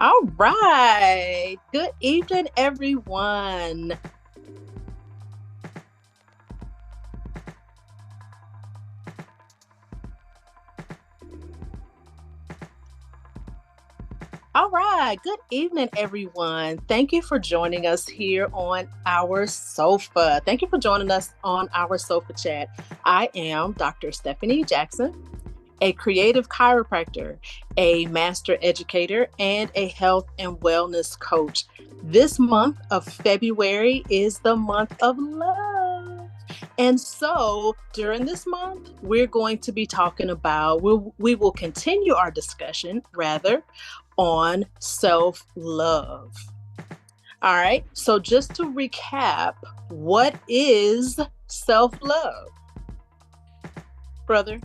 All right. Good evening, everyone. All right. Good evening, everyone. Thank you for joining us here on our sofa. Thank you for joining us on our sofa chat. I am Dr. Stephanie Jackson, a creative chiropractor, a master educator, and a health and wellness coach. This month of February is the month of love. And so during this month, we're going to be talking about, we will continue our discussion rather on self love. All right. So just to recap, what is self love, brother?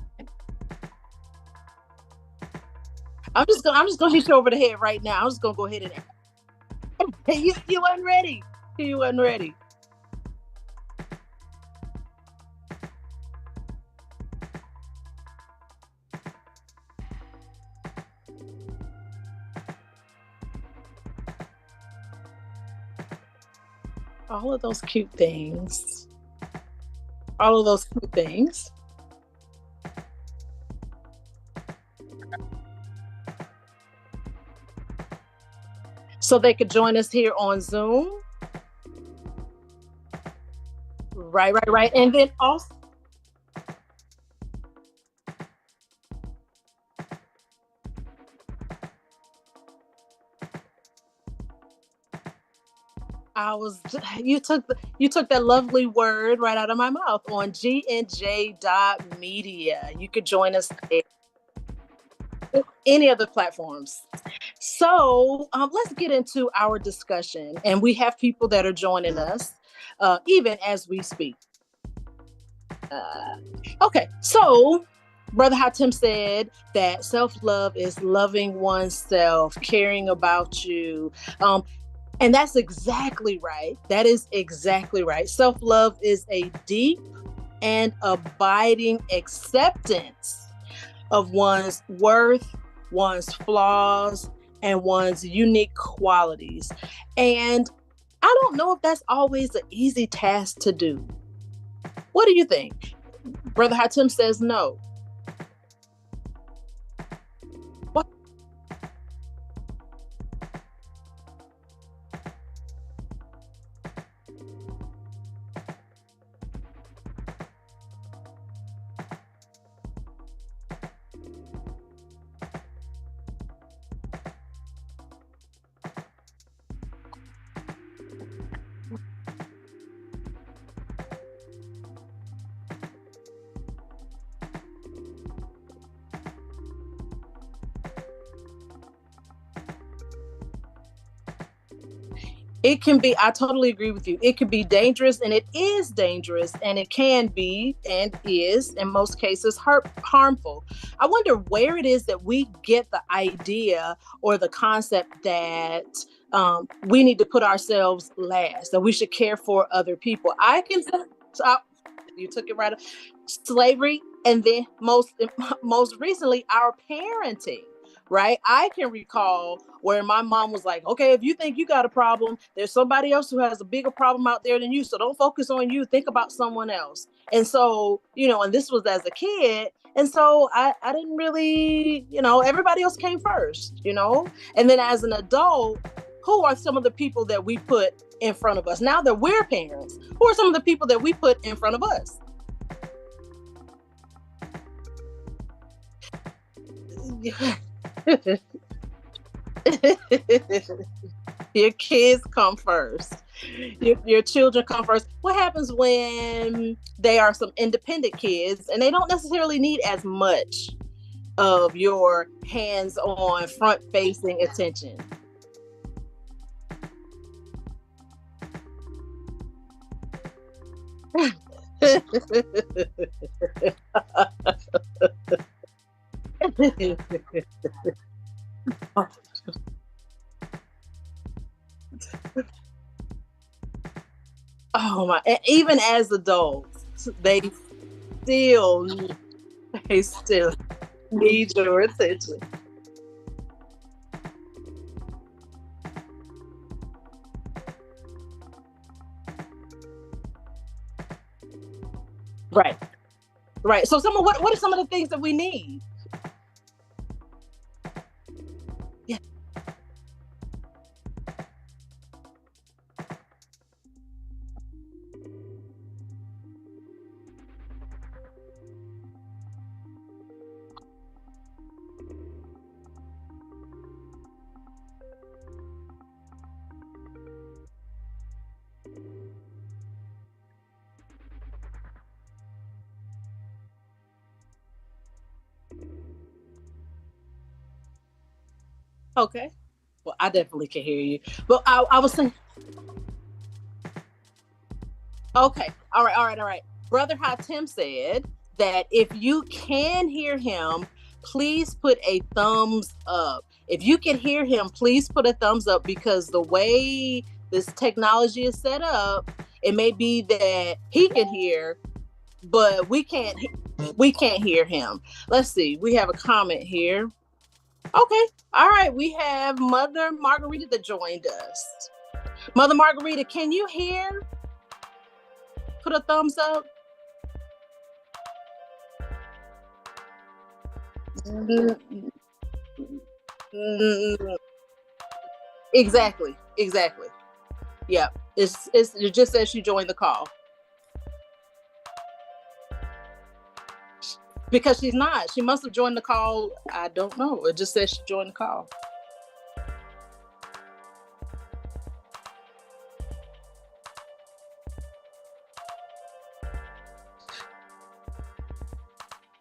I'm just gonna hit you over the head right now. I'm just gonna go ahead and you weren't ready. You weren't ready. All of those cute things. All of those cute things. So they could join us here on Zoom. Right. And then also I was you took that lovely word right out of my mouth on gnj.media. You could join us there. Any other platforms. So let's get into our discussion. And we have people that are joining us even as we speak. Okay, so Brother Hatim said that self love is loving oneself, caring about you. And that's exactly right. That is exactly right. Self love is a deep and abiding acceptance of one's worth, one's flaws, and one's unique qualities. And I don't know if that's always an easy task to do. What do you think? Brother Hatim says no. What? It can be, I totally agree with you. It can be dangerous, and it is dangerous, and it can be and is in most cases harmful. I wonder where it is that we get the idea or the concept that we need to put ourselves last, that we should care for other people. I can so you took it right. Slavery, and then most recently our parenting. Right, I can recall where my mom was like, okay, if you think you got a problem, there's somebody else who has a bigger problem out there than you, so don't focus on you, think about someone else. And so, and this was as a kid, and so I didn't really, everybody else came first, and then as an adult, who are some of the people that we put in front of us now that we're parents? Who are some of the people that we put in front of us? Your kids come first. Your children come first. What happens when they are some independent kids and they don't necessarily need as much of your hands-on, front-facing attention? Oh my! And even as adults, still they still need your attention. Right. Right. So what are some of the things that we need? Yeah. Okay. Well, I definitely can hear you. But I was saying, okay. All right. All right. All right. Brother Hatim said that if you can hear him, please put a thumbs up. If you can hear him, please put a thumbs up, because the way this technology is set up, it may be that he can hear, but we can't hear him. Let's see. We have a comment here. Okay. All right. We have Mother Margarita that joined us. Mother Margarita, can you hear? Put a thumbs up. Mm, mm, exactly. Exactly. Yeah. It just says she joined the call, because she's not. She must have joined the call. I don't know. It just says she joined the call.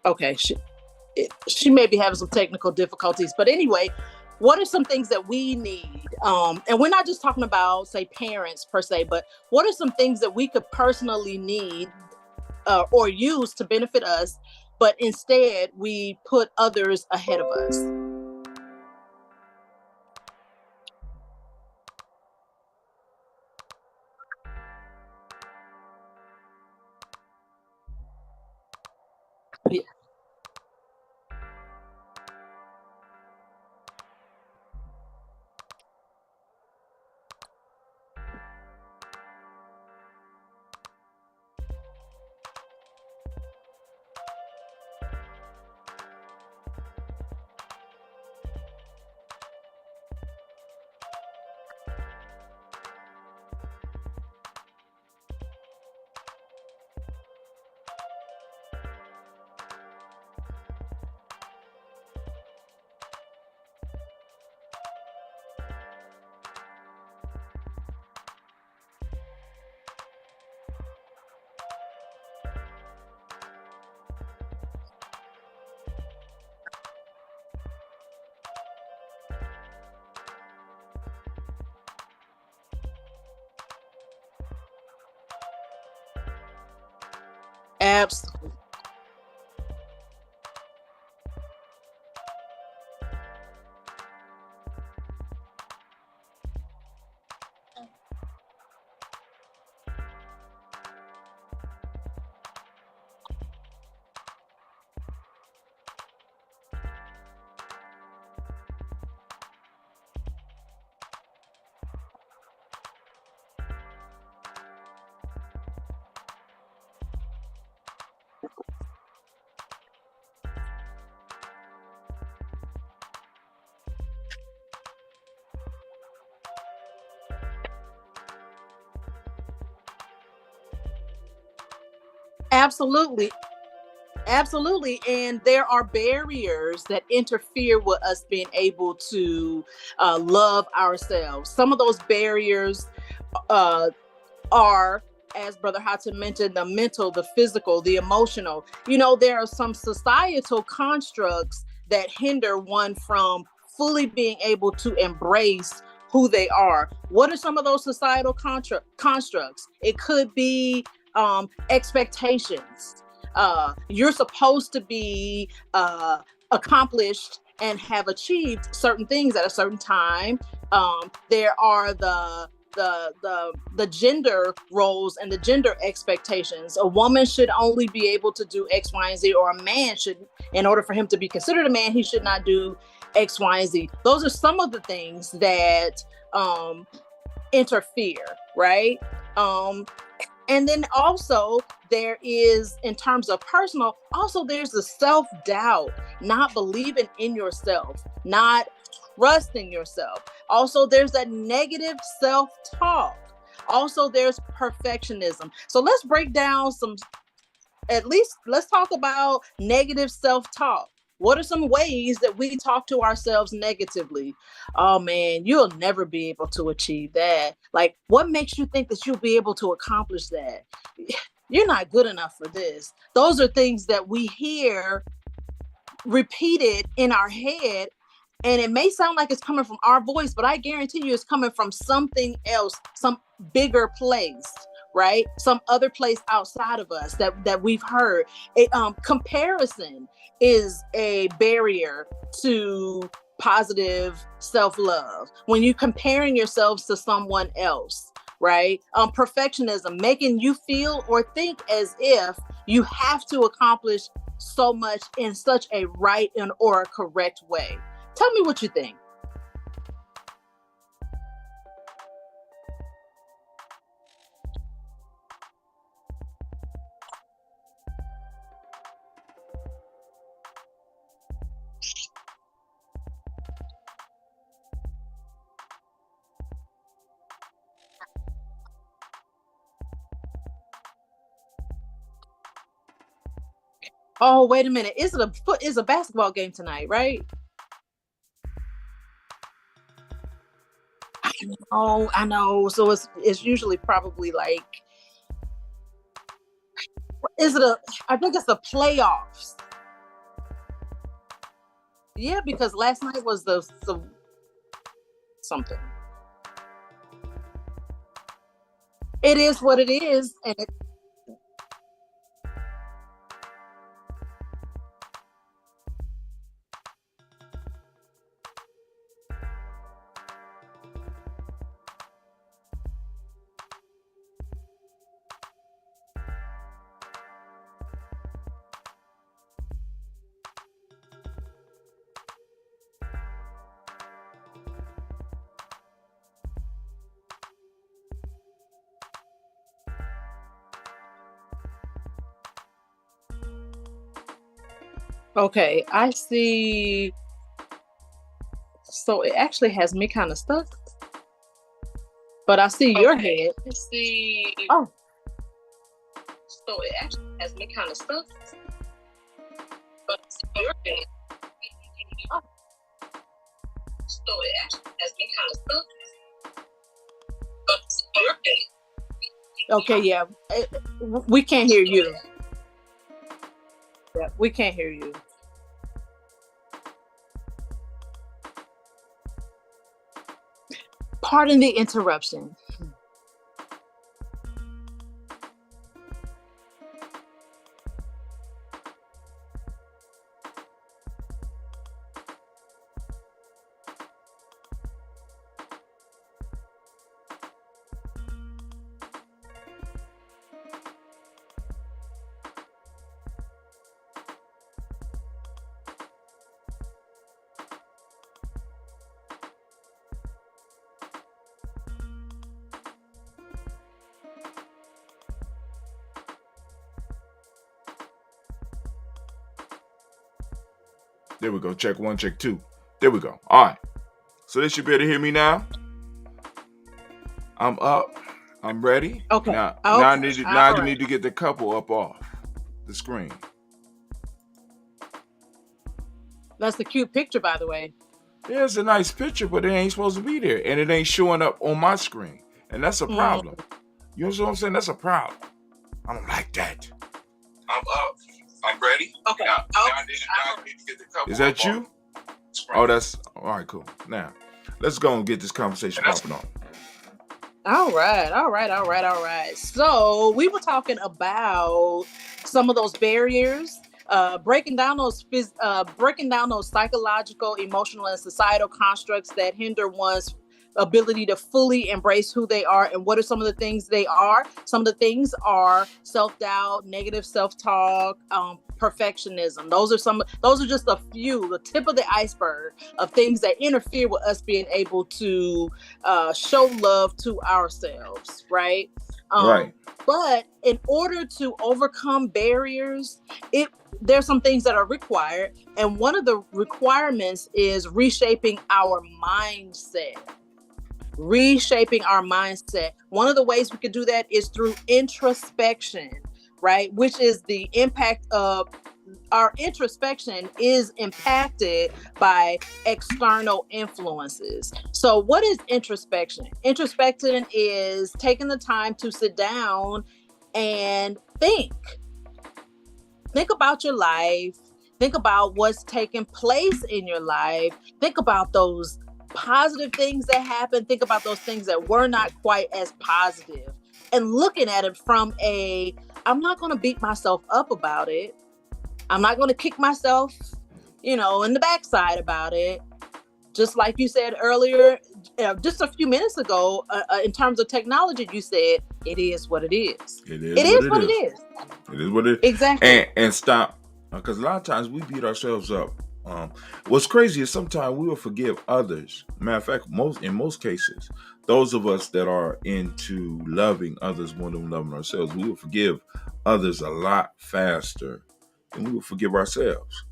Okay. She may be having some technical difficulties, but anyway, what are some things that we need? And we're not just talking about, say, parents per se, but what are some things that we could personally need, or use to benefit us, but instead we put others ahead of us? Yeah, absolutely. Absolutely. Absolutely. And there are barriers that interfere with us being able to love ourselves. Some of those barriers uh, are, as Brother Hudson mentioned, the mental, the physical, the emotional. There are some societal constructs that hinder one from fully being able to embrace who they are. What are some of those societal constructs? It could be expectations. You're supposed to be accomplished and have achieved certain things at a certain time. There are the gender roles and the gender expectations. A woman should only be able to do X, Y, and Z, or a man should, in order for him to be considered a man, he should not do X, Y, and Z. Those are some of the things that interfere, right? Um, And then also there is, in terms of personal, also there's the self-doubt, not believing in yourself, not trusting yourself. Also there's that negative self-talk. Also there's perfectionism. So let's break down some, at least let's talk about negative self-talk. What are some ways that we talk to ourselves negatively? Oh man, you'll never be able to achieve that. Like, what makes you think that you'll be able to accomplish that? You're not good enough for this. Those are things that we hear repeated in our head. And it may sound like it's coming from our voice, but I guarantee you it's coming from something else, some bigger place, right? Some other place outside of us that we've heard. Comparison is a barrier to positive self-love. When you're comparing yourselves to someone else, right? Perfectionism, making you feel or think as if you have to accomplish so much in such a right and or a correct way. Tell me what you think. Oh, wait a minute. Is a basketball game tonight, right? Oh, I know. So it's usually probably like, is it a I think it's the playoffs. Yeah, because last night was the something. It is what it is, and okay, I see. So it actually has me kind of stuck, but I see your head. I see. Oh, so it actually has me kind of stuck, but I see your head. Oh, so it actually has me kind of stuck, but I see your head. Okay, yeah, we can't hear you. Yeah, we can't hear you. Pardon the interruption. There we go. Check one, check two. There we go. All right. So they should be able to hear me now. I'm up. I'm ready. Okay. Now, Okay. now I need to, now All you right. need to get the couple up off the screen. That's a cute picture, by the way. Yeah, it's a nice picture, but it ain't supposed to be there, and it ain't showing up on my screen, and that's a problem. You know what I'm saying? That's a problem. I don't like that. I'm up. I'm ready. Okay. Now I need to get the couple. Is that you? Oh, that's all right. Cool. Now, let's go and get this conversation popping off. All right, all right, all right, all right. So we were talking about some of those barriers, breaking down those psychological, emotional, and societal constructs that hinder one's ability to fully embrace who they are. And what are some of the things they are? Some of the things are self-doubt, negative self-talk, perfectionism. Those are just a few, the tip of the iceberg of things that interfere with us being able to show love to ourselves, right? Right. But in order to overcome barriers, there's some things that are required, and one of the requirements is reshaping our mindset. Reshaping our mindset. One of the ways we could do that is through introspection, right? Which is the impact of our introspection is impacted by external influences. So what is introspection? Introspection is taking the time to sit down and think about your life, think about what's taking place in your life, think about those positive things that happen, think about those things that were not quite as positive, and looking at it from I'm not going to beat myself up about it. I'm not going to kick myself, in the backside about it. Just like you said earlier, just a few minutes ago, in terms of technology, you said it is what it is. It is what it is. It is what it is. Exactly. And stop, because a lot of times we beat ourselves up. What's crazy is sometimes we will forgive others. Matter of fact, in most cases, those of us that are into loving others more than loving ourselves, we will forgive others a lot faster than we will forgive ourselves.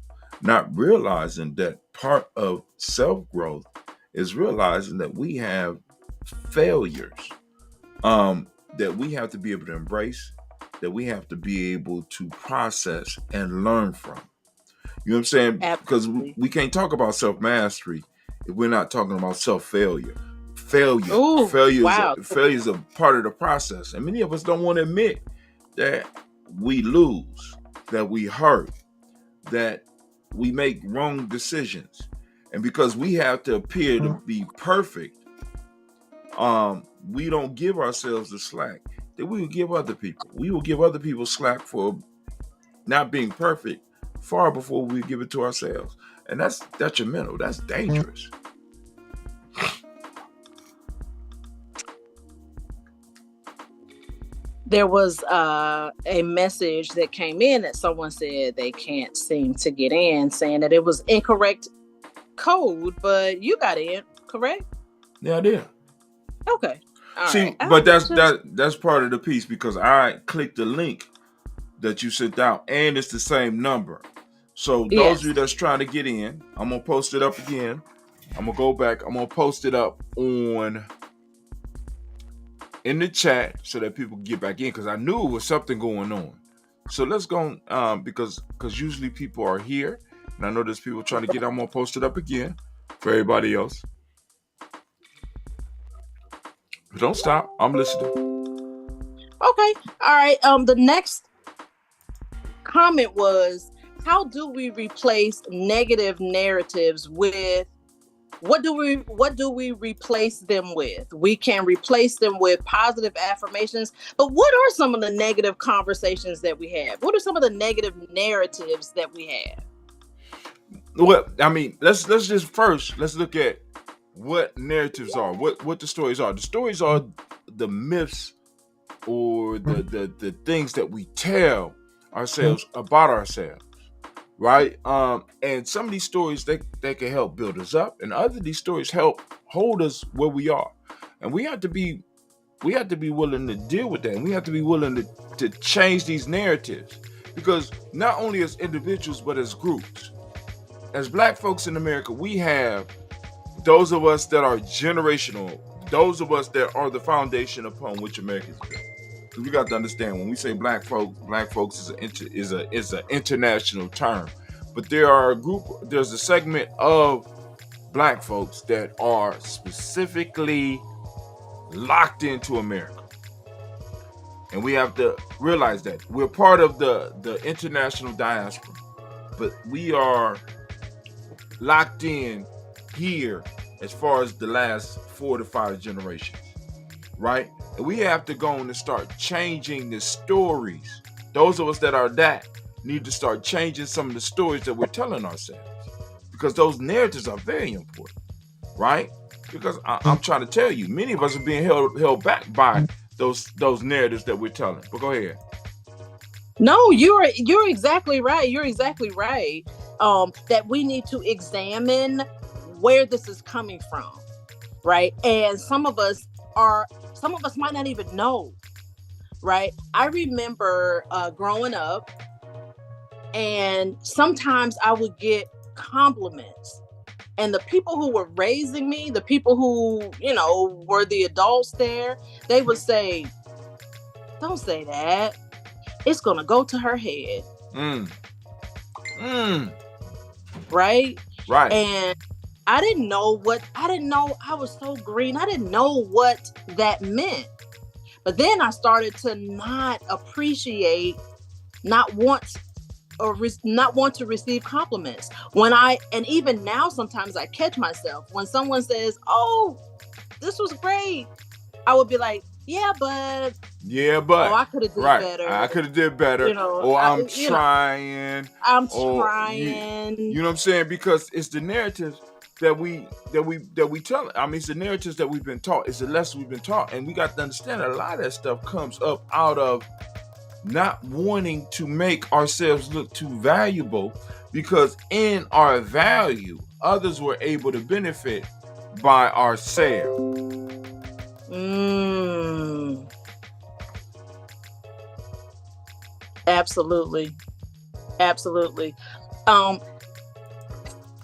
Not realizing that part of self-growth is realizing that we have failures that we have to be able to embrace, that we have to be able to process and learn from. You know what I'm saying? Because we can't talk about self-mastery if we're not talking about self-failure. Failure is a part of the process. And many of us don't want to admit that we lose, that we hurt, that we make wrong decisions. And because we have to appear to be perfect, we don't give ourselves the slack that we will give other people. We will give other people slack for not being perfect far before we give it to ourselves. And that's detrimental. That's dangerous. There was a message that came in that someone said they can't seem to get in, saying that it was incorrect code, but you got in, correct? Yeah, I did. Okay. See, but that's part of the piece, because I clicked the link that you sent out, and it's the same number. So those of you that's trying to get in, I'm gonna post it up again. I'm gonna go back. I'm gonna post it up in the chat so that people can get back in, because I knew it was something going on. So let's go because usually people are here, and I know there's people trying to get. I'm gonna post it up again for everybody else. But don't stop. I'm listening. Okay. All right. The next comment was, how do we replace negative narratives with what do we replace them with? We can replace them with positive affirmations, but what are some of the negative conversations that we have? What are some of the negative narratives that we have? Well, I mean, let's just first let's look at what narratives are, what the stories are. The stories are the myths or the things that we tell ourselves about ourselves, right? And some of these stories they can help build us up, and other of these stories help hold us where we are. And we have to be willing to deal with that, and we have to be willing to change these narratives, because not only as individuals but as groups, as Black folks in America, we have those of us that are generational, those of us that are the foundation upon which America is built. Because we got to understand, when we say Black folks is an international term, but there's a segment of Black folks that are specifically locked into America, and we have to realize that we're part of the international diaspora, but we are locked in here as far as the last 4 to 5 generations, right? And we have to go on and start changing the stories. Those of us that are that need to start changing some of the stories that we're telling ourselves, because those narratives are very important, right? Because I'm trying to tell you, many of us are being held back by those narratives that we're telling. But go ahead. No, you're exactly right. You're exactly right. That we need to examine where this is coming from, right? And some of us might not even know, right? I remember growing up, and sometimes I would get compliments, and the people who were raising me, the people who were the adults there, they would say, "Don't say that. It's gonna go to her head." Mm. Mm. Right? Right. And I didn't know. I was so green. I didn't know what that meant. But then I started to not appreciate, not want not want to receive compliments. And even now sometimes I catch myself when someone says, "Oh, this was great." I would be like, "Yeah, but Yeah, oh, but I could have did right, better." I could have did better, You know, or I I'm you know, trying, I'm or you, trying. you know what I'm saying? Because it's the narratives that we tell. I mean, it's the narratives that we've been taught. It's the lessons we've been taught, and we got to understand that a lot of that stuff comes up out of not wanting to make ourselves look too valuable, because in our value, others were able to benefit by our sale. Mm, absolutely. Absolutely. Um,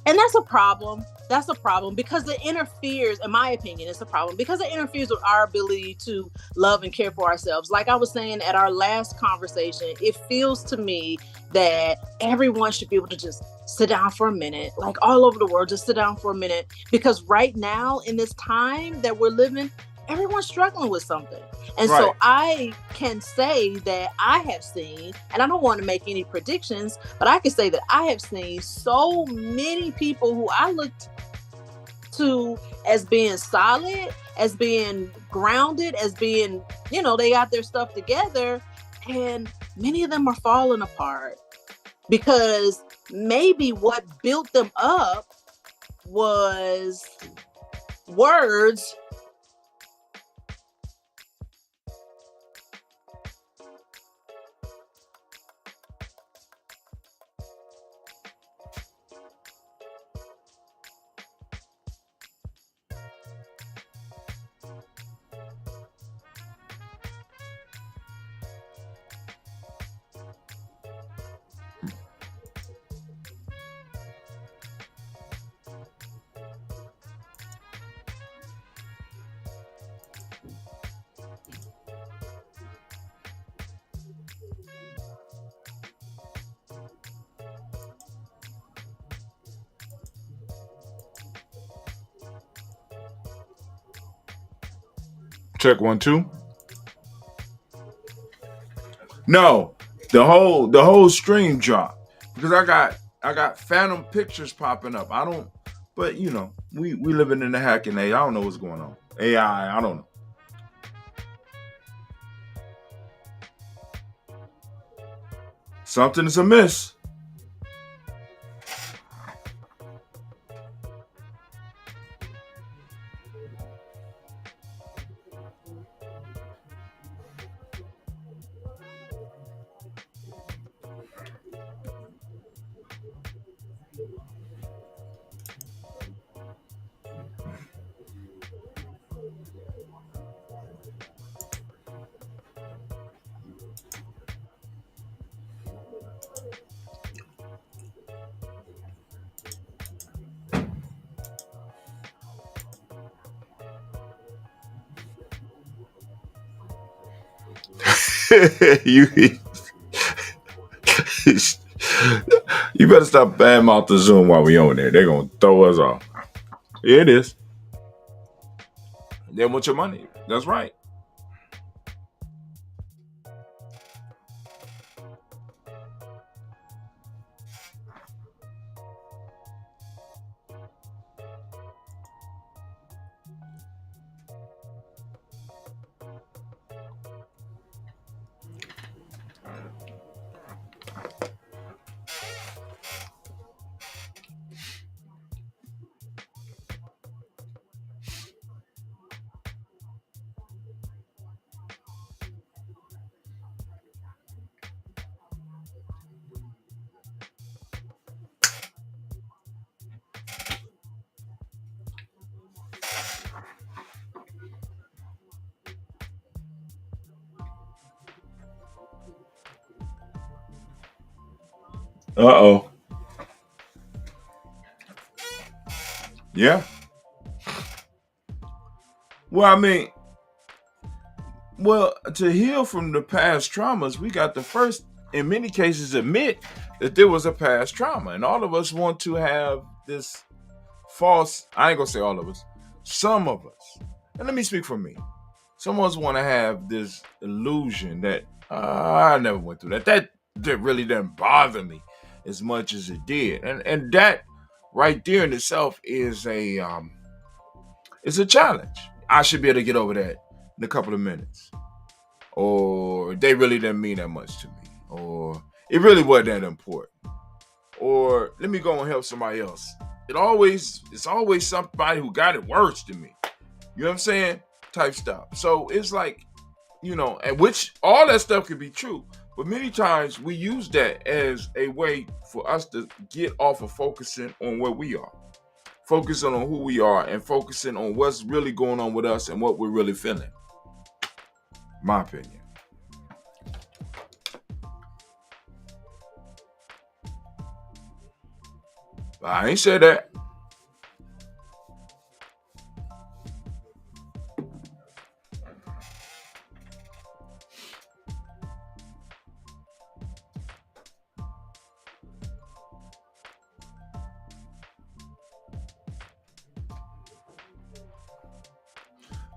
and that's a problem. That's a problem because it interferes, in my opinion, it's a problem because it interferes with our ability to love and care for ourselves. Like I was saying at our last conversation, it feels to me that everyone should be able to just sit down for a minute, like all over the world, just sit down for a minute. Because right now, in this time that we're living, everyone's struggling with something. And Right. so I can say that I have seen, and I don't want to make any predictions, but I can say that I have seen so many people who I looked to as being solid, as being grounded, as being, they got their stuff together. And many of them are falling apart because maybe what built them up was words. Check 1 2. No, the whole stream dropped because I got phantom pictures popping up. I don't, but we living in the hacking age. I don't know what's going on. AI, I don't know. Something is amiss. you you better stop badmouth the Zoom while we on there. They're gonna throw us off. Yeah, it is. They want your money. That's right. Uh-oh. Yeah. Well, I mean, well, to heal from the past traumas, we got to first, in many cases, admit that there was a past trauma. And all of us want to have this false, I ain't gonna say all of us, some of us. And let me speak for me. Some of us want to have this illusion that I never went through that. That really didn't bother me as much as it did. And that right there in itself is a it's a challenge. I should be able to get over that in a couple of minutes. Or they really didn't mean that much to me. Or it really wasn't that important. Or let me go and help somebody else. It's always somebody who got it worse than me. You know what I'm saying? Type stuff. So it's like, and which all that stuff could be true, but many times we use that as a way for us to get off of focusing on where we are, focusing on who we are, and focusing on what's really going on with us and what we're really feeling. My opinion. I ain't said that.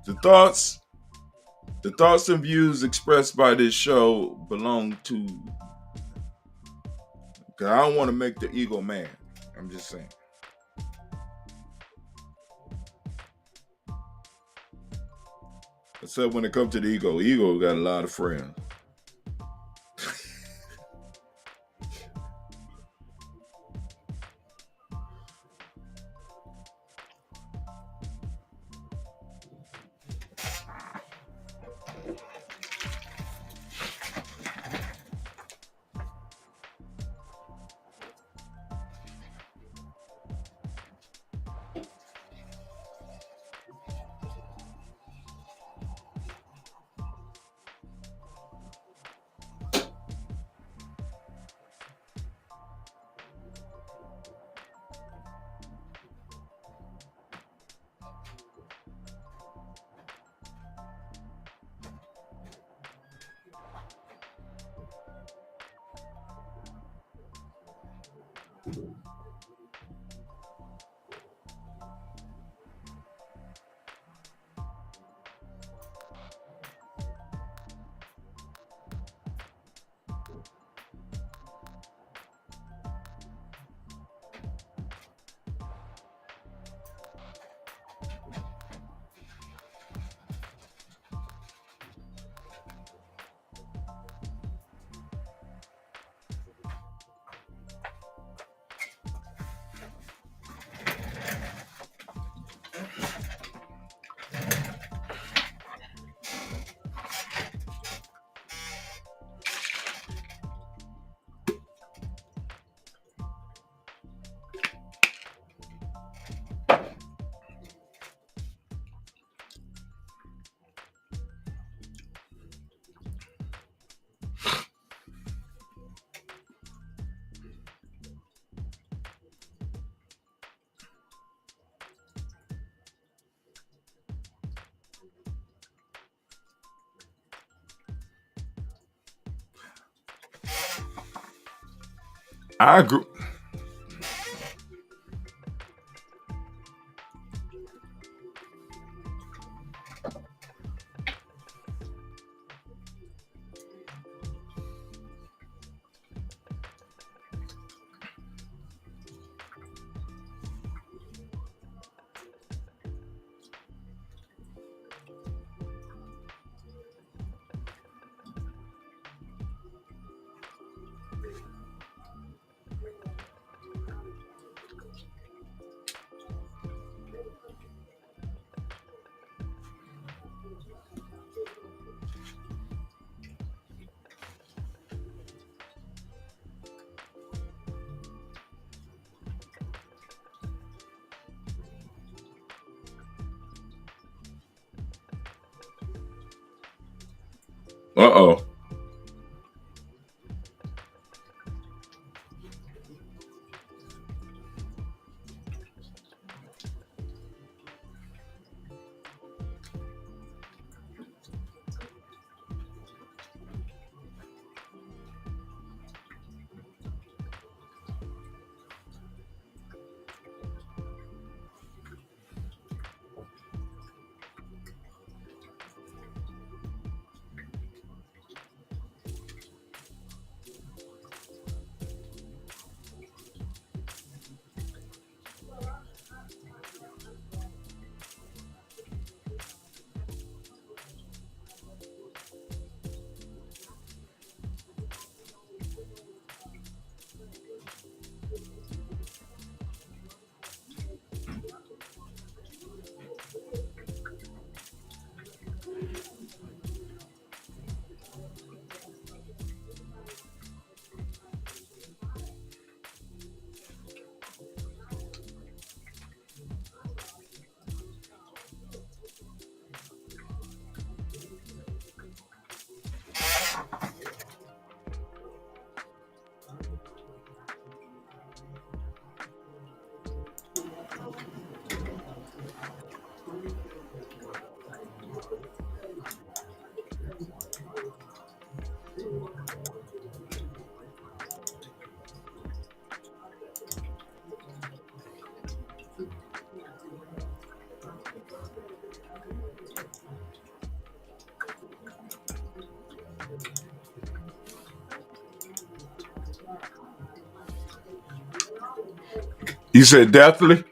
The thoughts, the thoughts and views expressed by this show belong to. Cause I don't want to make the ego mad. I'm just saying. Except when it comes to the ego got a lot of friends. I agree. Uh oh. You said deathly?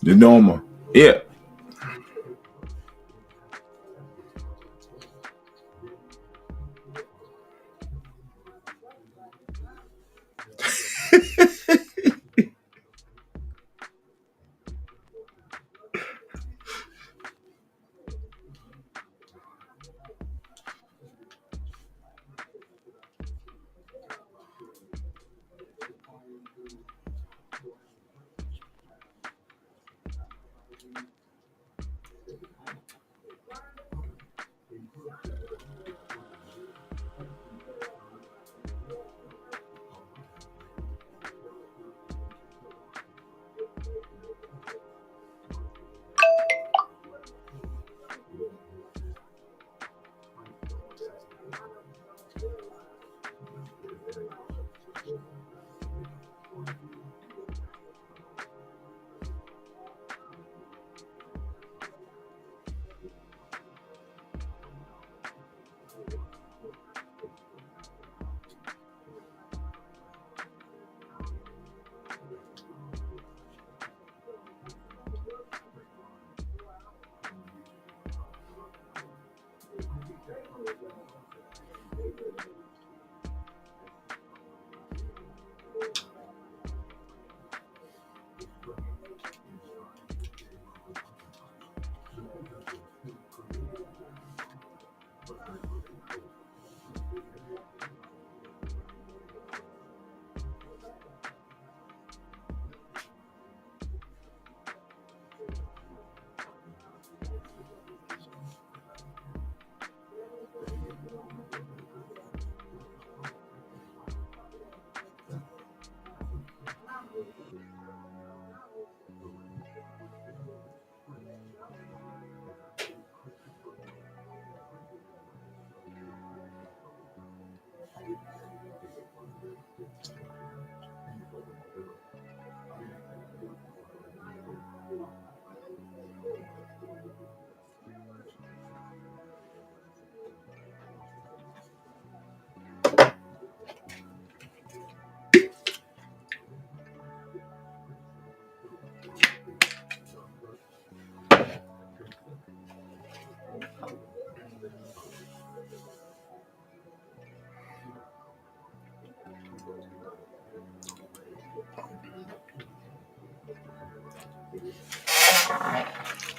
The normal. Yeah.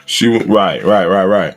She right.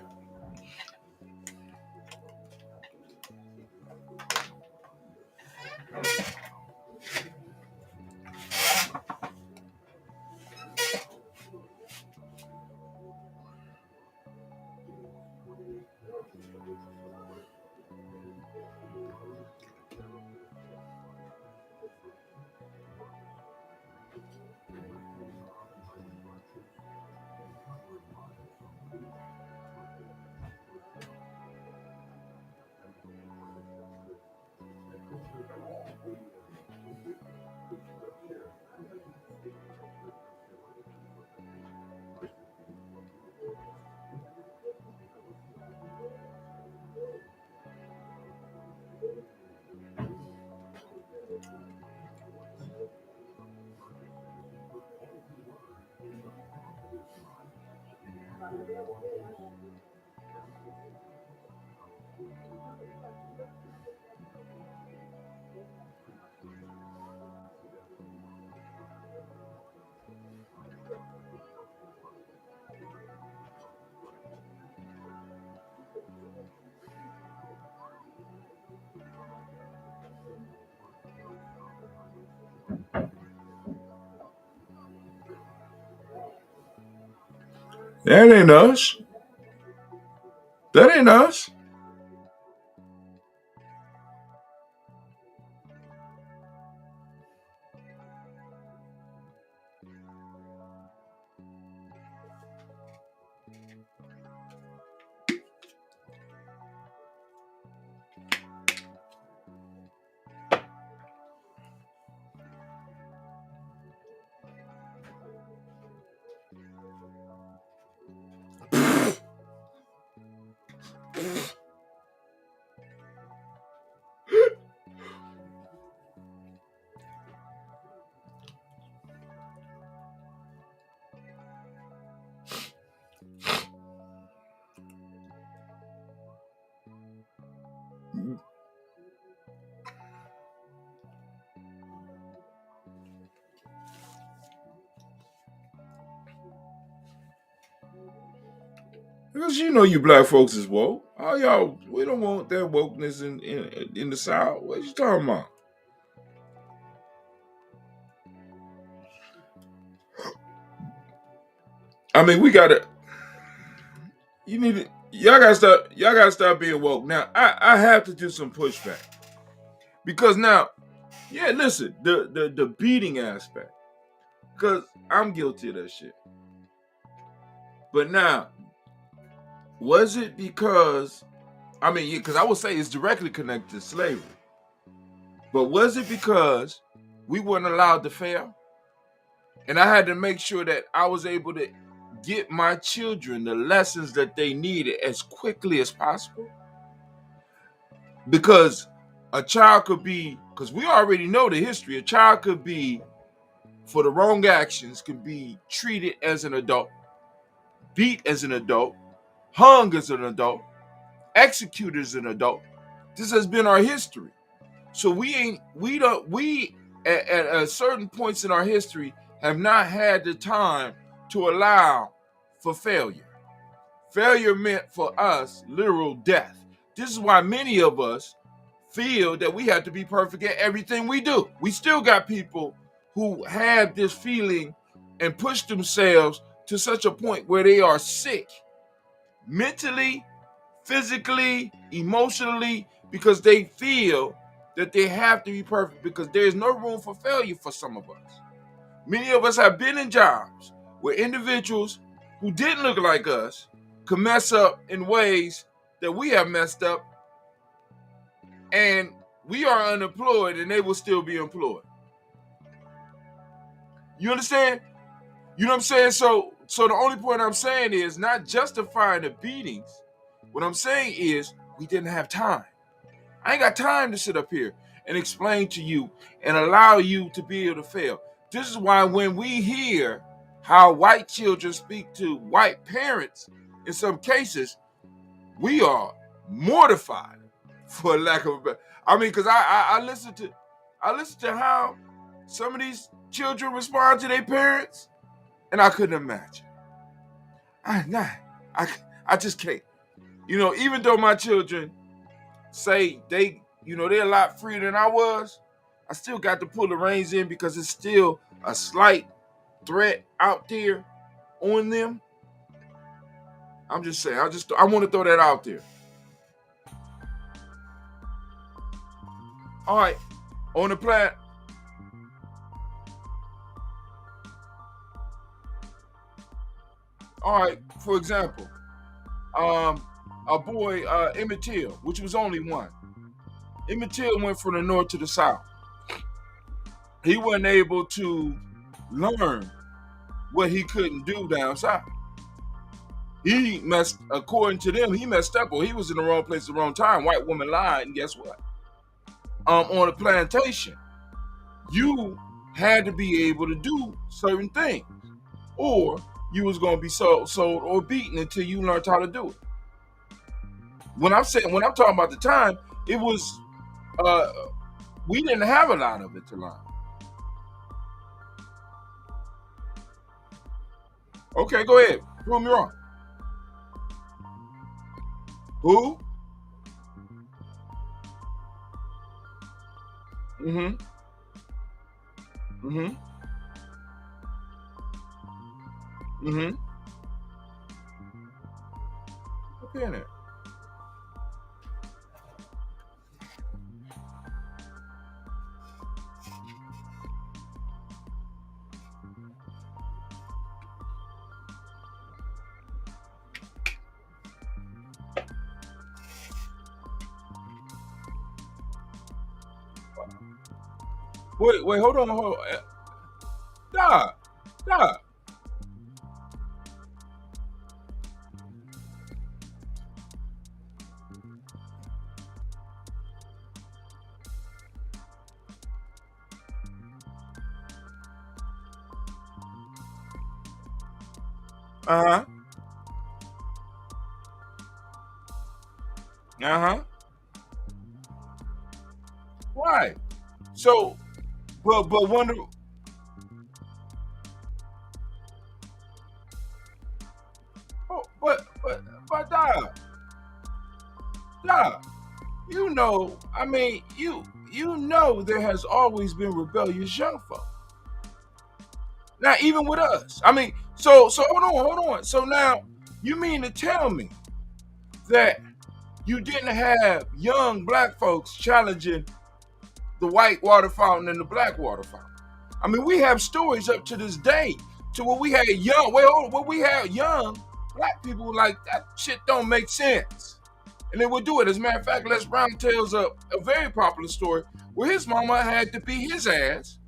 That ain't us. That ain't us. Because you know you black folks is woke. Oh y'all, we don't want that wokeness in the South. What you talking about? I mean, we gotta. You need to. Y'all gotta stop. Y'all gotta stop being woke. Now, I have to do some pushback because now, yeah, listen, the beating aspect, because I'm guilty of that shit. But now, was it because? I mean, because I would say it's directly connected to slavery. But was it because we weren't allowed to fail? And I had to make sure that I was able to get my children the lessons that they needed as quickly as possible. Because a child could be, because we already know the history, a child could be, for the wrong actions, could be treated as an adult, beat as an adult, hung as an adult, executed as an adult. This has been our history. So we at certain points in our history have not had the time to allow for failure. Failure meant for us literal death. This is why many of us feel that we have to be perfect at everything we do. We still got people who have this feeling and push themselves to such a point where they are sick mentally, physically, emotionally, because they feel that they have to be perfect because there is no room for failure for some of us. Many of us have been in jobs where individuals who didn't look like us could mess up in ways that we have messed up, and we are unemployed and they will still be employed. You understand? You know what I'm saying? So the only point I'm saying is not justifying the beatings. What I'm saying is we didn't have time. I ain't got time to sit up here and explain to you and allow you to be able to fail. This is why when we hear how white children speak to white parents, in some cases, we are mortified, for lack of a better. I mean, because I listen to how some of these children respond to their parents, And I couldn't imagine. I just can't. Even though my children say they're a lot freer than I was, I still got to pull the reins in because it's still a slight threat out there on them. I'm just saying, I want to throw that out there. All right, on the plan. All right, for example, a boy, Emmett Till, which was only one. Emmett Till went from the north to the south. He wasn't able to learn what he couldn't do down south. He messed, according to them, he messed up, or he was in the wrong place at the wrong time. White woman lied, and guess what? On a plantation, you had to be able to do certain things, or you was going to be sold or beaten until you learned how to do it. When I'm talking about the time, it was we didn't have a lot of it to learn. Okay, go ahead. Prove me wrong. Who? Mm-hmm. Mm-hmm. Mm-hmm. Okay, in it. Wait, hold on. Stop. Uh-huh. Uh-huh. Right. So, but wonder. Oh, but Dog, I mean, there has always been rebellious young folk. Now, even with us. I mean, so hold on. So now, you mean to tell me that you didn't have young black folks challenging the white water fountain and the black water fountain? I mean, we have stories up to this day to where we had young black people like that shit don't make sense. And they would do it. As a matter of fact, Les Brown tells a very popular story where his mama had to beat his ass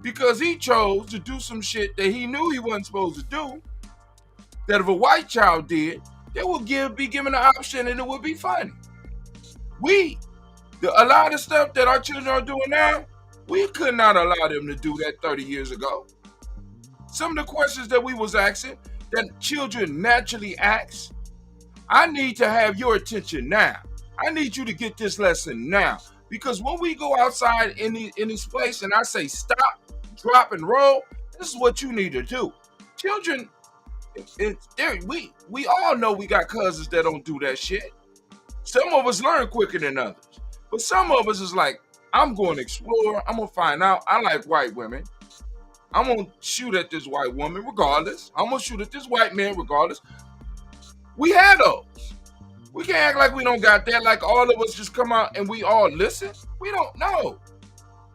because he chose to do some shit that he knew he wasn't supposed to do. That if a white child did, they would be given an option and it would be funny. A lot of stuff that our children are doing now, we could not allow them to do that 30 years ago. Some of the questions that we was asking, that children naturally ask, I need to have your attention now. I need you to get this lesson now. Because when we go outside in this place and I say stop, drop, and roll, this is what you need to do. Children, we all know we got cousins that don't do that shit. Some of us learn quicker than others. But some of us is like, I'm going to explore. I'm going to find out. I like white women. I'm going to shoot at this white woman regardless. I'm going to shoot at this white man regardless. We had those. We can't act like we don't got that, like all of us just come out and we all listen. We don't know.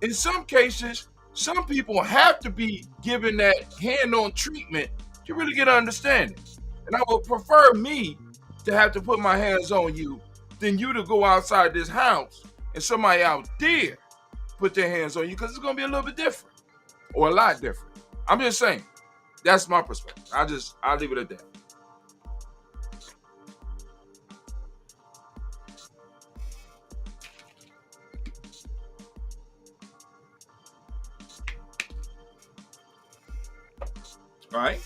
In some cases, some people have to be given that hand-on treatment to really get an understanding. And I would prefer me to have to put my hands on you than you to go outside this house and somebody out there put their hands on you, because it's going to be a little bit different or a lot different. I'm just saying. That's my perspective. I'll leave it at that. All right.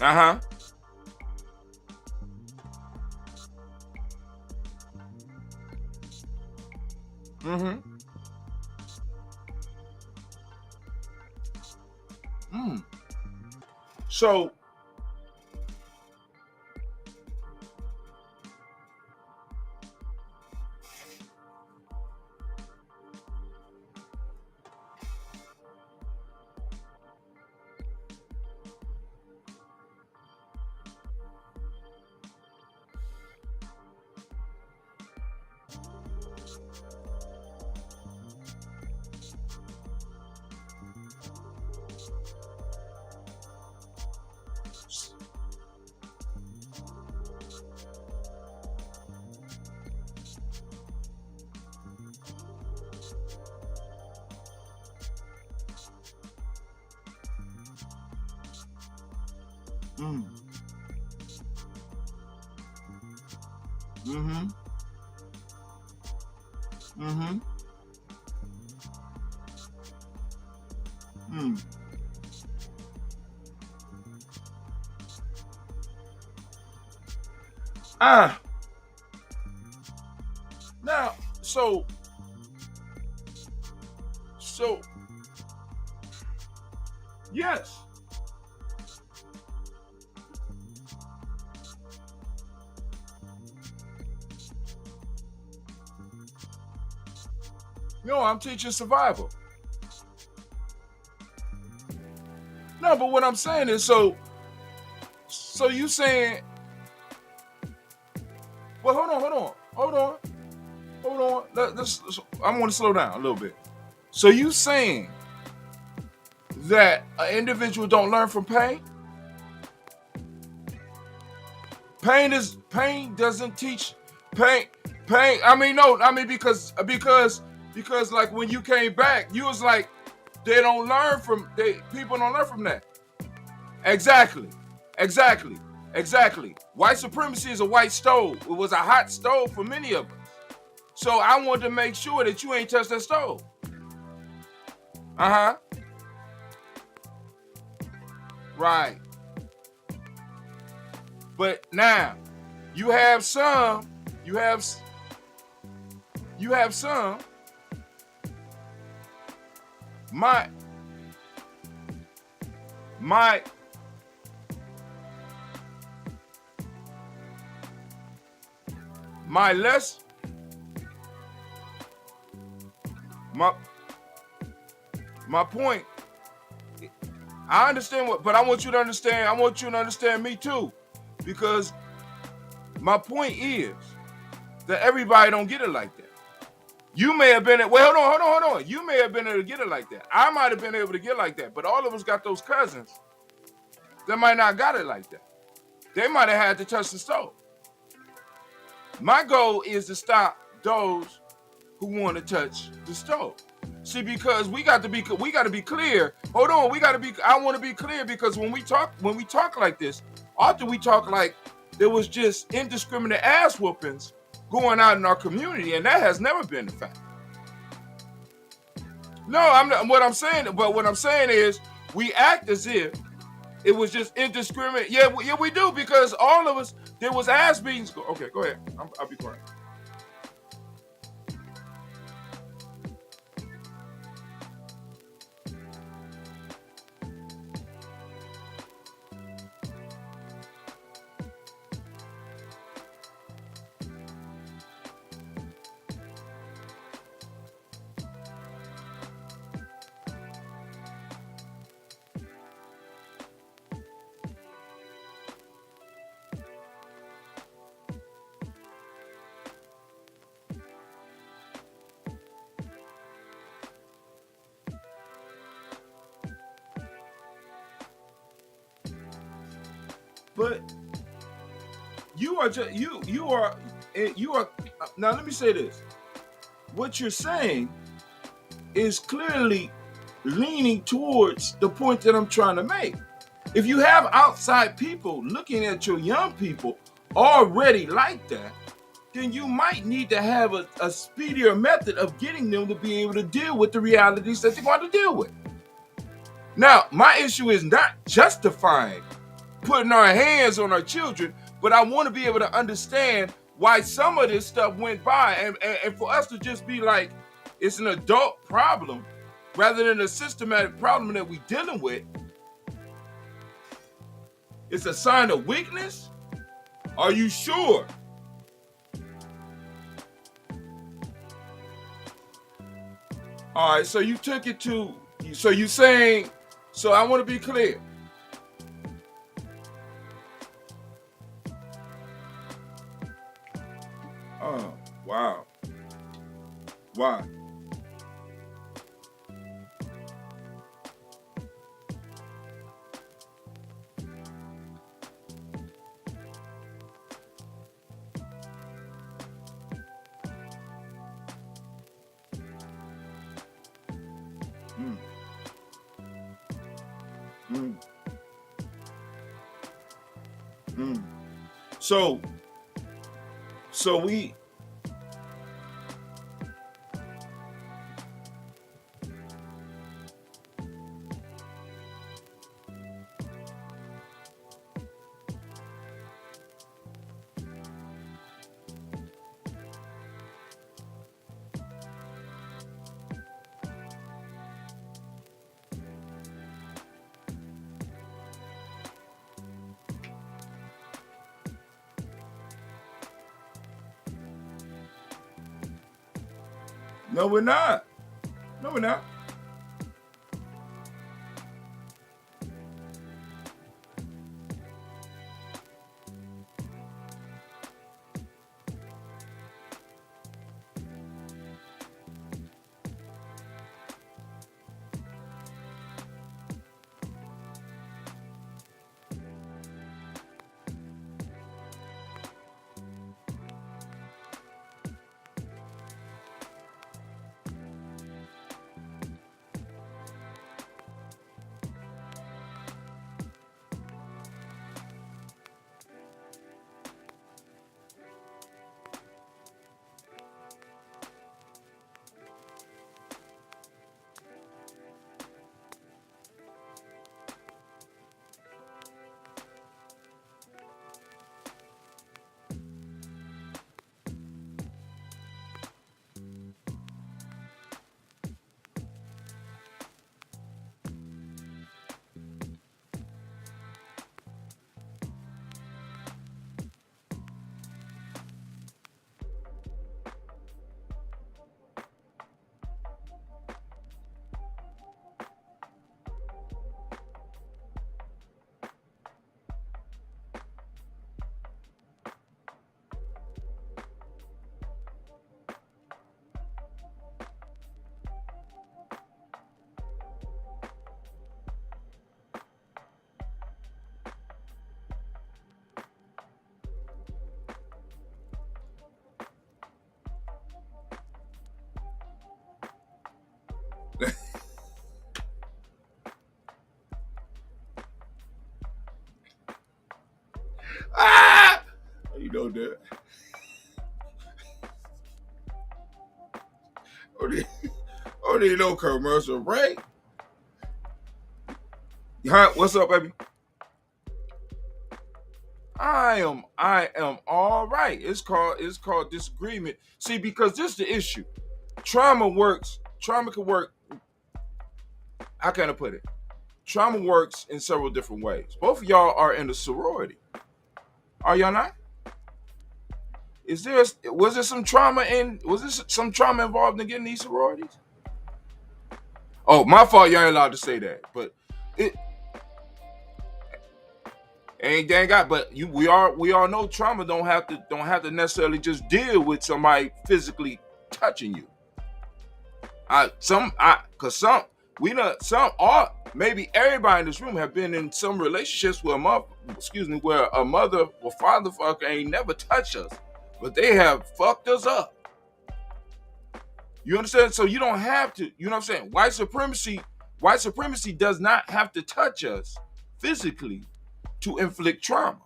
Uh-huh. Mm-hmm. Mm. So, mm, mm-hmm, mm-hmm, mm. Ah, now, so, yes. No, I'm teaching survival. No, but what I'm saying is, so you saying, well, hold on. I want to slow down a little bit. So you saying that an individual don't learn from pain? Pain doesn't teach pain. Pain. I mean, no. I mean because like when you came back, you was like they don't learn from people don't learn from that. Exactly. Exactly. Exactly. White supremacy is a white stove. It was a hot stove for many of us. So I wanted to make sure that you ain't touched that stove. Uh-huh. Right. But now you have some, you have some, my my my less my my point. I understand but I want you to understand, me too. Because my point is that everybody don't get it like that. You may have been well, hold on. You may have been able to get it like that. I might have been able to get like that, but all of us got those cousins that might not got it like that. They might have had to touch the stove. My goal is to stop those who want to touch the stove. See, because we got to be clear. Hold on, I want to be clear because when we talk like this, often we talk like there was just indiscriminate ass whoopings going out in our community, and that has never been the fact. No, I'm not. What I'm saying is we act as if it was just indiscriminate. Yeah, we do because all of us there was ass beatings. Okay, go ahead. I'll be quiet. But you are just you are now let me say this. What you're saying is clearly leaning towards the point that I'm trying to make. If you have outside people looking at your young people already like that, then you might need to have a speedier method of getting them to be able to deal with the realities that they want to deal with. Now, my issue is not justifying putting our hands on our children, but I want to be able to understand why some of this stuff went by and for us to just be like, it's an adult problem rather than a systematic problem that we're dealing with. It's a sign of weakness? Are you sure? All right, so you took it to, so you saying, so I want to be clear. Oh, wow. Why? Mm. Mm. Mm. So we, no, we're not. No, we're not. Ah! You know that. Oh, need no commercial break. Hi, what's up, baby? I am all right. It's called disagreement. See, because this is the issue. Trauma can work. How can I put it? Trauma works in several different ways. Both of y'all are in a sorority. Are y'all not? Was there some trauma involved in getting these sororities? Oh, my fault. You ain't allowed to say that, but it ain't dang got. But we all know trauma don't have to necessarily just deal with somebody physically touching you. Cause some we know some are maybe everybody in this room have been in some relationships where where a mother or father fucker ain't never touched us, but they have fucked us up. You understand? So you don't have to. You know what I'm saying? White supremacy does not have to touch us physically to inflict trauma.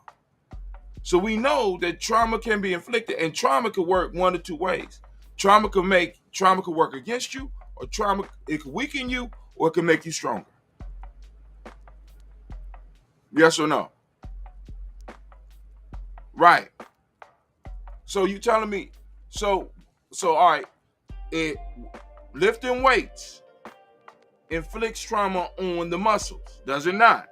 So we know that trauma can be inflicted, and trauma can work one of two ways. Trauma can work against you, or it can weaken you, or it can make you stronger. Yes or no? Right. So you telling me? So all right. It Lifting weights inflicts trauma on the muscles, does it not?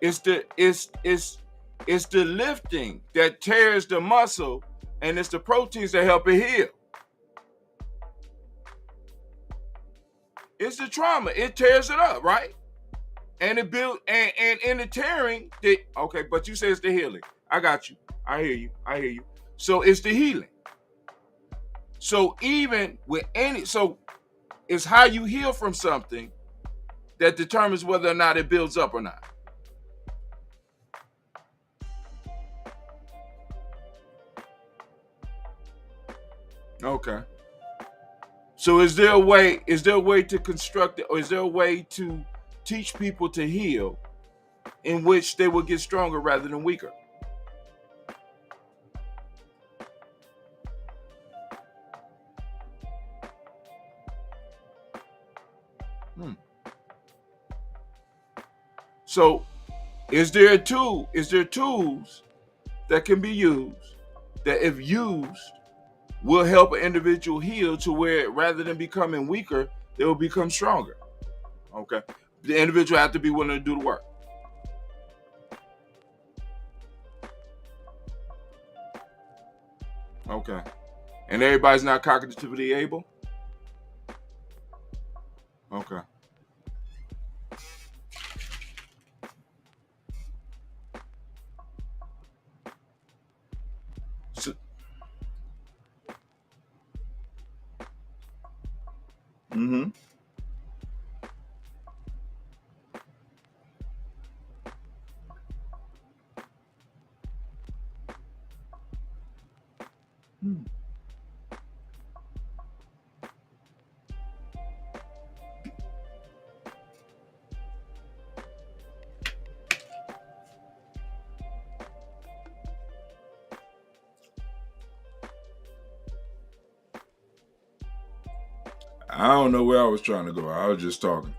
It's the lifting that tears the muscle, and it's the proteins that help it heal. It's the trauma. It tears it up, right? And it build and in the tearing, okay, but you say it's the healing. I got you. I hear you. I hear you. So it's the healing. So even with so it's how you heal from something that determines whether or not it builds up or not. Okay. So is there a way to construct it, or is there a way to teach people to heal in which they will get stronger rather than weaker? So is there tools that can be used that, if used, will help an individual heal to where, rather than becoming weaker, they will become stronger? Okay. The individual have to be willing to do the work. Okay. And everybody's not cognitively able? Okay. So, mm-hmm. I don't know where I was trying to go. I was just talking.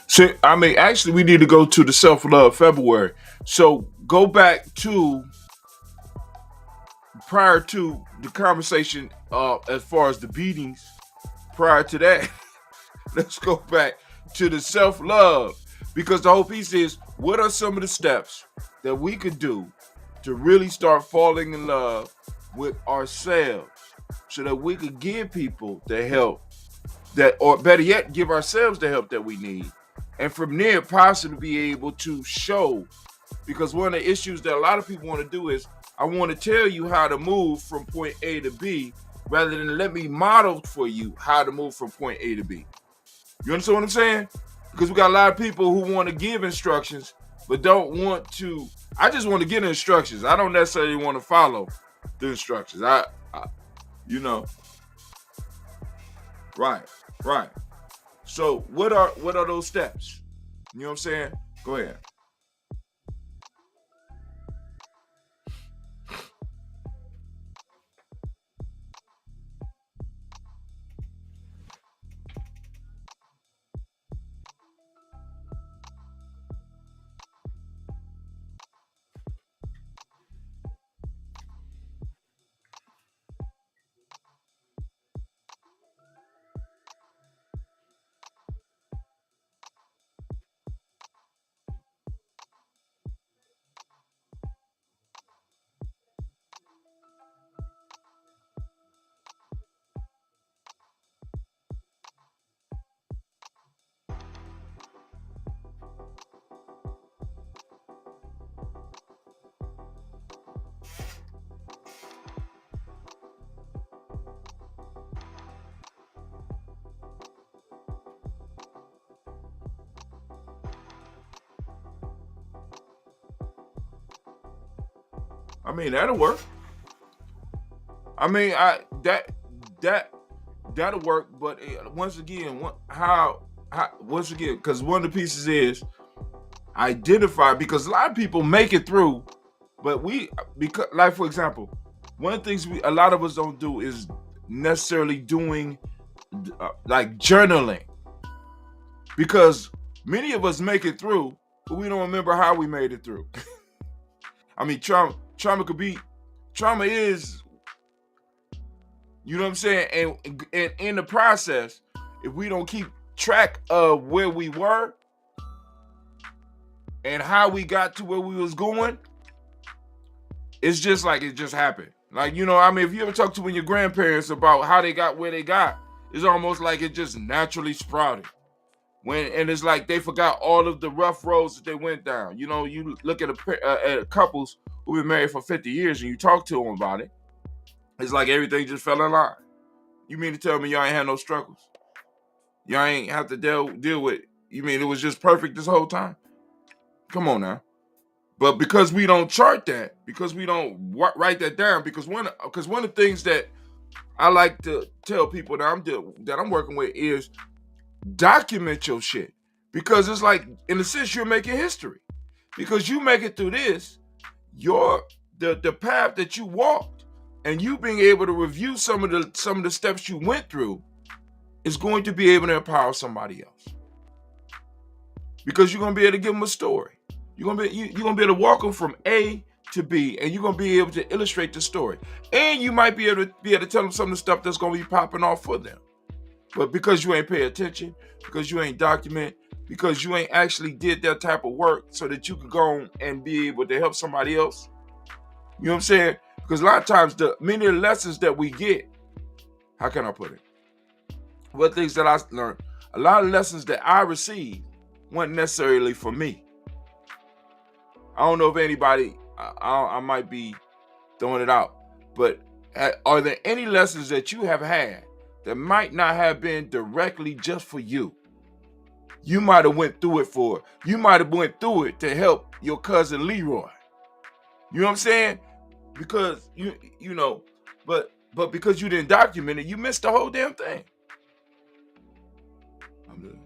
So I mean, actually, we need to go to the self-love February. So go back to prior to the conversation as far as the beatings. Prior to that, let's go back to the self-love, because the whole piece is, what are some of the steps that we could do to really start falling in love with ourselves, so that we could give people the help that, or better yet, give ourselves the help that we need, and from there possibly be able to show. Because one of the issues that a lot of people want to do is, I want to tell you how to move from point A to B, rather than let me model for you how to move from point A to B. You understand what I'm saying? Because we got a lot of people who want to give instructions but don't want to. I just want to get instructions. I don't necessarily want to follow the instructions. I you know, right, right. So what are those steps? You know what I'm saying? Go ahead. I mean, that'll work. I mean, that that'll work. But once again, how once again, because one of the pieces is identify, because a lot of people make it through, but because, like, for example, one of the things a lot of us don't do is necessarily doing like journaling, because many of us make it through, but we don't remember how we made it through. I mean, trauma could be, trauma is, you know what I'm saying, and in the process, if we don't keep track of where we were and how we got to where we was going, it's just like it just happened. Like, I mean, if you ever talk to your grandparents about how they got where they got, it's almost like it just naturally sprouted. And it's like they forgot all of the rough roads that they went down. You look at couples who've been married for 50 years and you talk to them about it, it's like everything just fell in line. You mean to tell me y'all ain't had no struggles? Y'all ain't have to deal with. You mean it was just perfect this whole time? Come on now. But because we don't chart that, because we don't write that down, because one of the things that I like to tell people that I'm working with is document your shit, because it's like, in a sense, you're making history, because you make it through this, the path that you walked, and you being able to review some of the steps you went through is going to be able to empower somebody else, because you're gonna be able to give them a story. You're gonna be able to walk them from A to B, and you're gonna be able to illustrate the story. And you might be able to tell them some of the stuff that's gonna be popping off for them. But because you ain't pay attention, because you ain't document, because you ain't actually did that type of work so that you could go on and be able to help somebody else. You know what I'm saying? Because a lot of times the many lessons that we get, how can I put it? What things that I learned, a lot of lessons that I received weren't necessarily for me. I don't know if anybody, I might be throwing it out, but are there any lessons that you have had that might not have been directly just for you? You might have went through it to help your cousin Leroy. You know what I'm saying? Because you know, but because you didn't document it, you missed the whole damn thing. I'm good.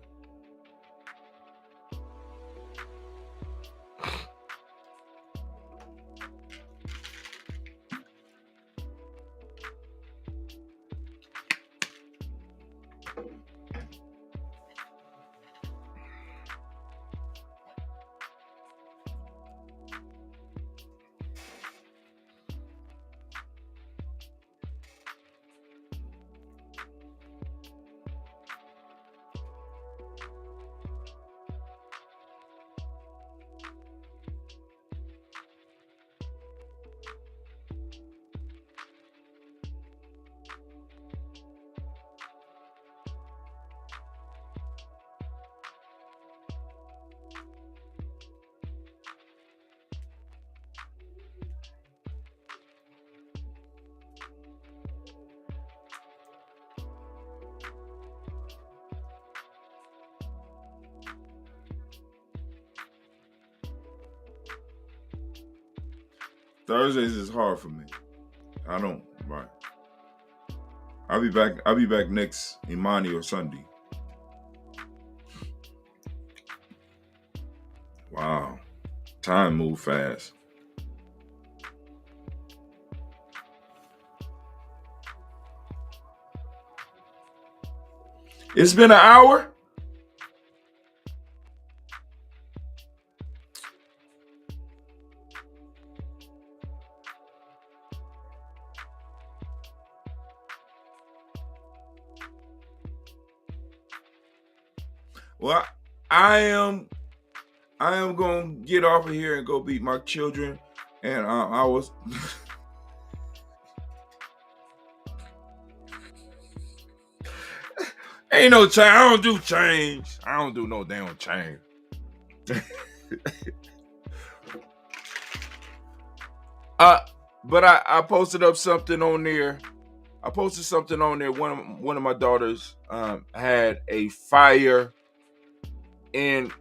Thursdays is hard for me. I don't. Right. I'll be back. I'll be back next Imani or Sunday. Wow. Time moved fast. It's been an hour. Well, I am gonna get off of here and go beat my children. And I was ain't no change. I don't do change. I don't do no damn change. But I posted up something on there. I posted something on there. One of my daughters had a fire in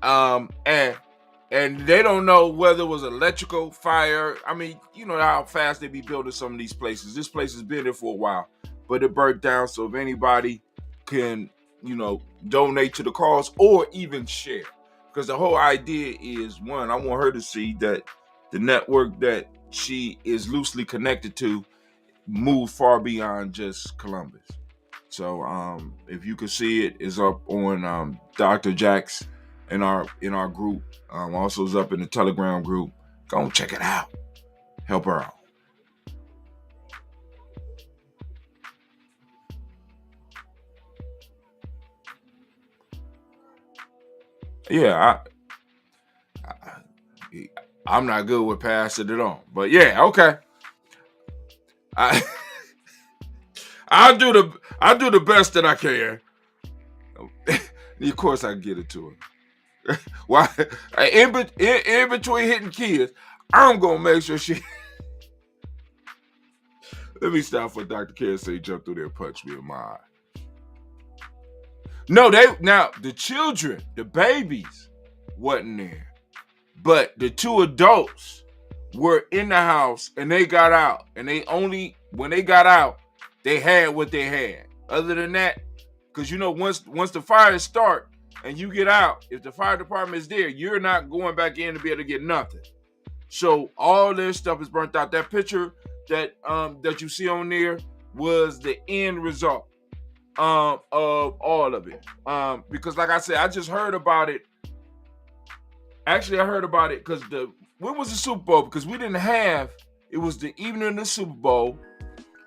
and they don't know whether it was electrical fire. I mean, you know how fast they be building some of these places. This place has been there for a while, but it burnt down. So if anybody can, donate to the cause or even share, because the whole idea is, one, I want her to see that the network that she is loosely connected to move far beyond just Columbus. So if you can see it, is up on Dr. Jack's in our group. Also is up in the Telegram group. Go and check it out. Help her out. Yeah, I'm not good with passing it on, but yeah, okay. I'll do the best that I can. Of course, I can get it to her. Why? In between hitting kids, I'm gonna make sure she. Let me stop for Dr. K say jump through there and punch me in my eye. No, the children, the babies, wasn't there, but the two adults were in the house and they got out, and when they got out, they had what they had. Other than that, because once the fires start and you get out, if the fire department is there, you're not going back in to be able to get nothing. So all their stuff is burnt out. That picture that you see on there was the end result of all of it. Because like I said, I just heard about it. Actually, I heard about it because when was the Super Bowl? Because we didn't have. It was the evening of the Super Bowl.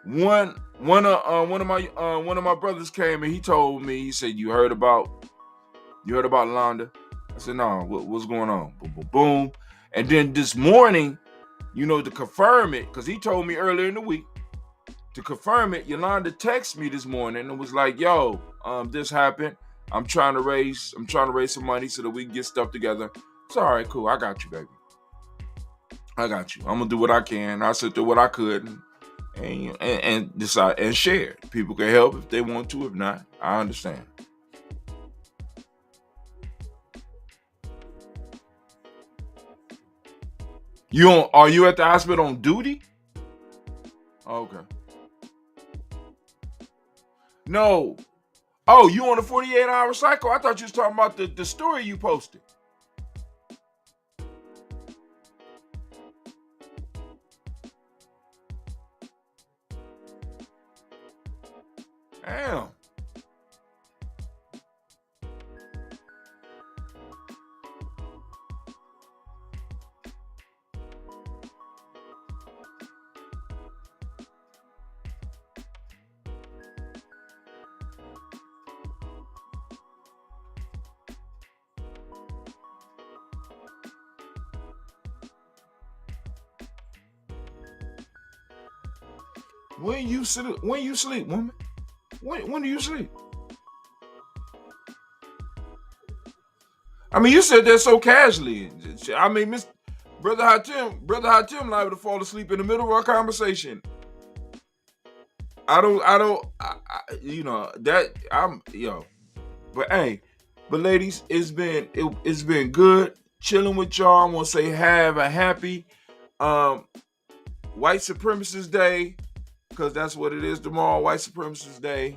One of my brothers came and he told me. He said, "You heard about Londa?" I said, "No. What's going on?" Boom, boom, boom. And then this morning, to confirm it, because he told me earlier in the week to confirm it. Yolanda texted me this morning and was like, "Yo, this happened. I'm trying to raise some money so that we can get stuff together." It's all right, cool. I got you, baby. I got you. I'm gonna do what I can. I sit through what I could and decide and share. People can help if they want to. If not, I understand. Are you at the hospital on duty? Okay. No. Oh, you on a 48-hour cycle? I thought you was talking about the story you posted. Damn. When you sleep, woman? When do you sleep? I mean, you said that so casually. I mean, Brother Hatim liable to fall asleep in the middle of our conversation. But ladies, it's been good chilling with y'all. I'm gonna say have a happy White Supremacist Day, because that's what it is tomorrow, White Supremacist Day.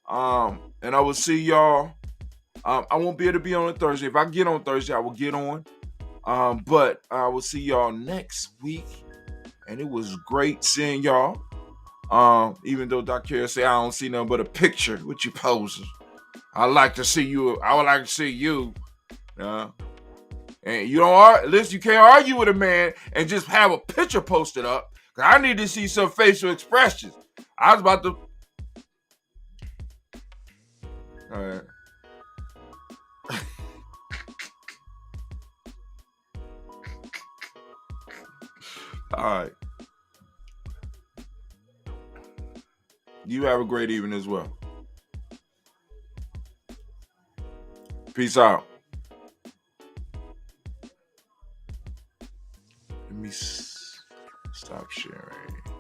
And I will see y'all. I won't be able to be on Thursday. If I get on Thursday, I will get on. But I will see y'all next week. And it was great seeing y'all. Even though Dr. Carey say I don't see nothing but a picture with you posing. I like to see you. I would like to see you. And you don't listen. You can't argue with a man and just have a picture posted up. Cause I need to see some facial expressions. I was about to. All right. All right. You have a great evening as well. Peace out. Let me stop sharing.